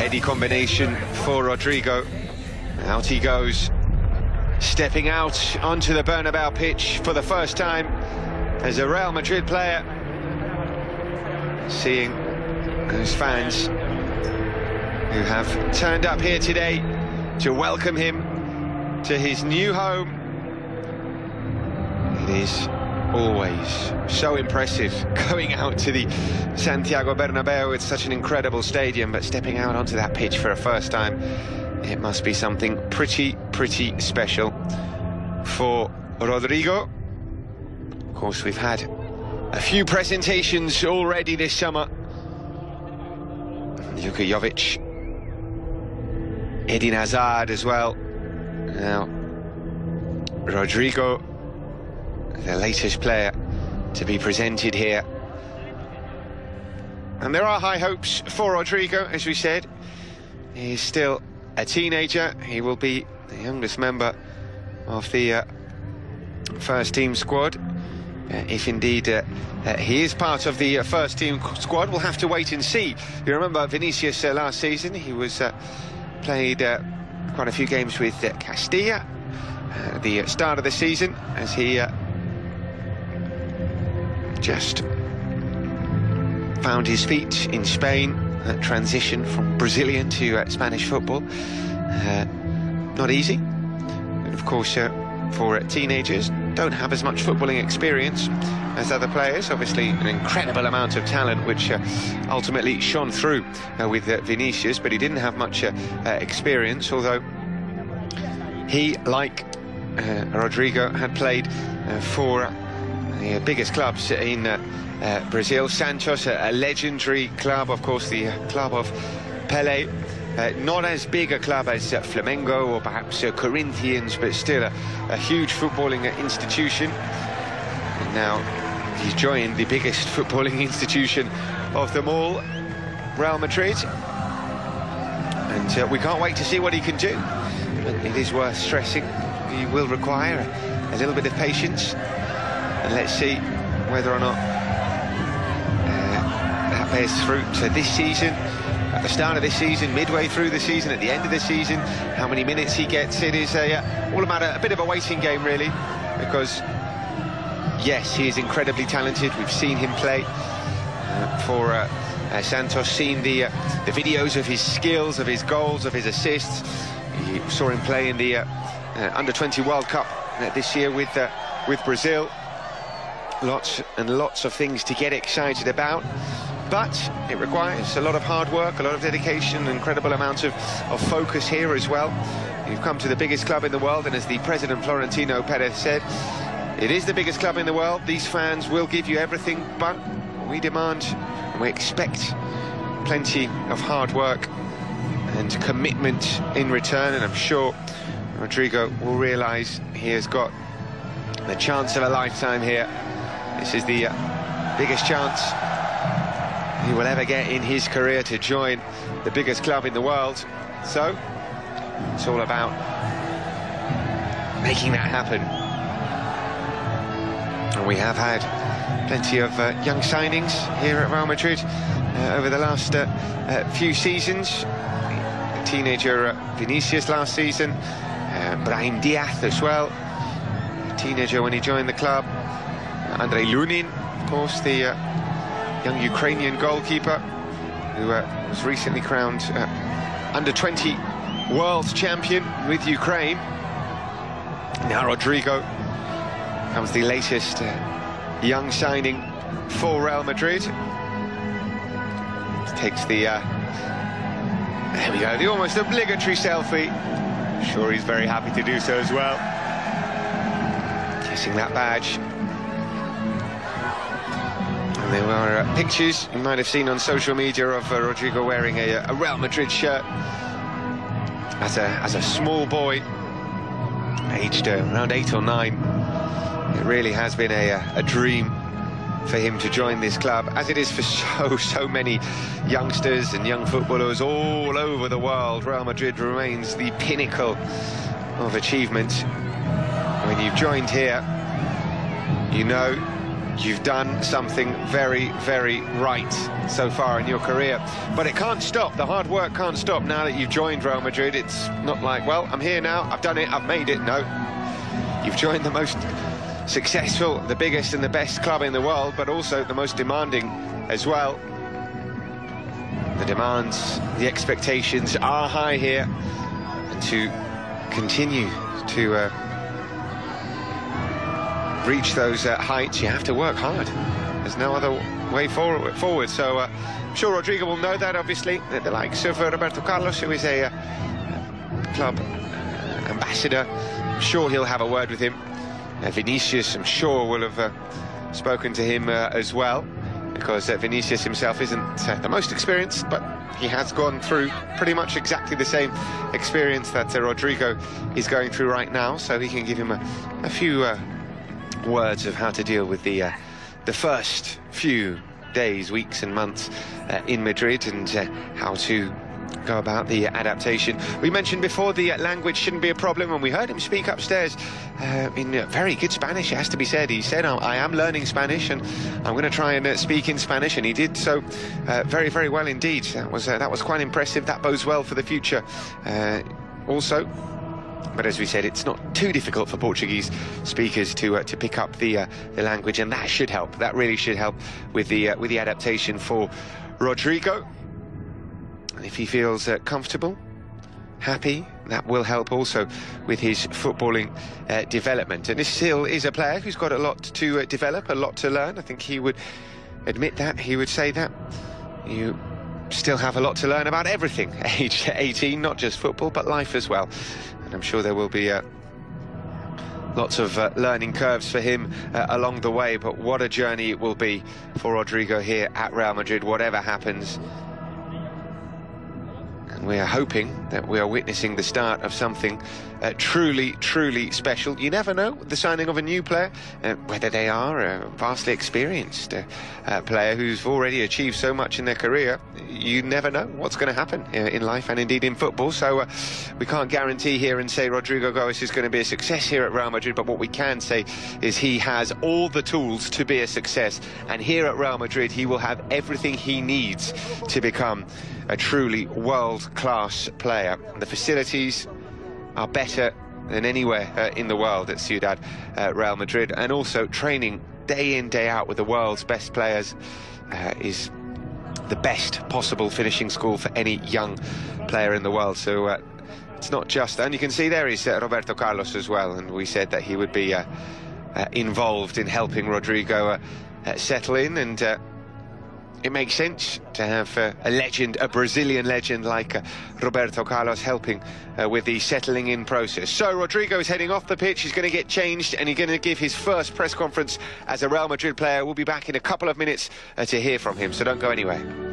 Steady combination for Rodrygo. Out he goes, stepping out onto the Bernabeu pitch for the first time as a Real Madrid player. Seeing those fans who have turned up here today to welcome him to his new home. It is always so impressive going out to the Santiago Bernabeu. It's such an incredible stadium, but stepping out onto that pitch for a first time, it must be something pretty special for Rodrygo. Of course, we've had a few presentations already this summer. Luka Jovic, Eden Hazard as well. Now, Rodrygo, the latest player to be presented here. And there are high hopes for Rodrygo, as we said. He's still a teenager. He will be the youngest member of the first team squad. If indeed he is part of the first team squad, we'll have to wait and see. You remember Vinicius last season, he was played quite a few games with Castilla at the start of the season, as he just found his feet in Spain, that transition from Brazilian to Spanish football. Not easy, and of course for teenagers, don't have as much footballing experience as other players. Obviously an incredible amount of talent which ultimately shone through with Vinicius, but he didn't have much experience, although he, like Rodrygo, had played for the biggest clubs in Brazil. Santos, a legendary club, of course, the club of Pelé. Not as big a club as Flamengo or perhaps Corinthians, but still a huge footballing institution. And now he's joined the biggest footballing institution of them all, Real Madrid. And we can't wait to see what he can do. But it is worth stressing, he will require a little bit of patience. And let's see whether or not that bears fruit this season. At the start of this season, midway through the season, at the end of the season, how many minutes he gets, it is all about a bit of a waiting game, really, because yes, he is incredibly talented. We've seen him play for Santos, seen the videos of his skills, of his goals, of his assists. You saw him play in the Under-20 World Cup this year with Brazil. Lots and lots of things to get excited about. But it requires a lot of hard work, a lot of dedication, an incredible amount of focus here as well. You've come to the biggest club in the world, and as the president Florentino Perez said, it is the biggest club in the world. These fans will give you everything, but we demand and we expect plenty of hard work and commitment in return, and I'm sure Rodrygo will realise he has got the chance of a lifetime here. This is the biggest chance he will ever get in his career to join the biggest club in the world. So it's all about making that happen. And we have had plenty of young signings here at Real Madrid over the last few seasons. Teenager Vinicius last season, Brahim Diaz as well, teenager when he joined the club. Andrei Lunin, of course, the young Ukrainian goalkeeper who was recently crowned Under-20 world champion with Ukraine. Now Rodrygo comes the latest young signing for Real Madrid. Takes the there we go, the almost obligatory selfie. I'm sure he's very happy to do so as well. Kissing that badge. And there were pictures you might have seen on social media of Rodrygo wearing a Real Madrid shirt as a small boy, aged around 8 or 9. It really has been a dream for him to join this club, as it is for so many youngsters and young footballers all over the world. Real Madrid remains the pinnacle of achievement. When you've joined here, you know you've done something very, very right so far in your career. But it can't stop. The hard work can't stop now that you've joined Real Madrid. It's not like, well, I'm here now, I've done it, I've made it. No, you've joined the most successful, the biggest and the best club in the world, but also the most demanding as well. The demands, the expectations are high here, and to continue to reach those heights, you have to work hard. There's no other way forward. So I'm sure Rodrygo will know that, obviously. The likes of Roberto Carlos, who is a club ambassador, I'm sure he'll have a word with him. Vinicius, I'm sure, will have spoken to him as well, because Vinicius himself isn't the most experienced, but he has gone through pretty much exactly the same experience that Rodrygo is going through right now, so he can give him a few words of how to deal with the first few days, weeks and months in Madrid, and how to go about the adaptation. We mentioned before the language shouldn't be a problem, and we heard him speak upstairs in very good Spanish, it has to be said. He said, I am learning Spanish and I'm going to try and speak in Spanish, and he did so very, very well indeed. That was quite impressive. That bodes well for the future also. But as we said, it's not too difficult for Portuguese speakers to pick up the language, and that should help. That really should help with the adaptation for Rodrygo. And if he feels comfortable, happy, that will help also with his footballing development. And this still is a player who's got a lot to develop, a lot to learn. I think he would admit that, he would say that. You still have a lot to learn about everything, age 18, not just football, but life as well. And I'm sure there will be lots of learning curves for him along the way, but what a journey it will be for Rodrygo here at Real Madrid, whatever happens. And we are hoping that we are witnessing the start of something truly, truly special. You never know, the signing of a new player, whether they are a vastly experienced player who's already achieved so much in their career. You never know what's going to happen in life and indeed in football. So we can't guarantee here and say Rodrygo Goes is going to be a success here at Real Madrid, but what we can say is he has all the tools to be a success, and here at Real Madrid he will have everything he needs to become a truly world-class player. The facilities are better than anywhere in the world at Ciudad Real Madrid, and also training day in, day out with the world's best players is the best possible finishing school for any young player in the world. So it's not just, and you can see there is Roberto Carlos as well, and we said that he would be involved in helping Rodrygo settle in, and it makes sense to have a legend, a Brazilian legend like Roberto Carlos helping with the settling in process. So Rodrygo is heading off the pitch, he's going to get changed, and he's going to give his first press conference as a Real Madrid player. We'll be back in a couple of minutes to hear from him, so don't go anywhere.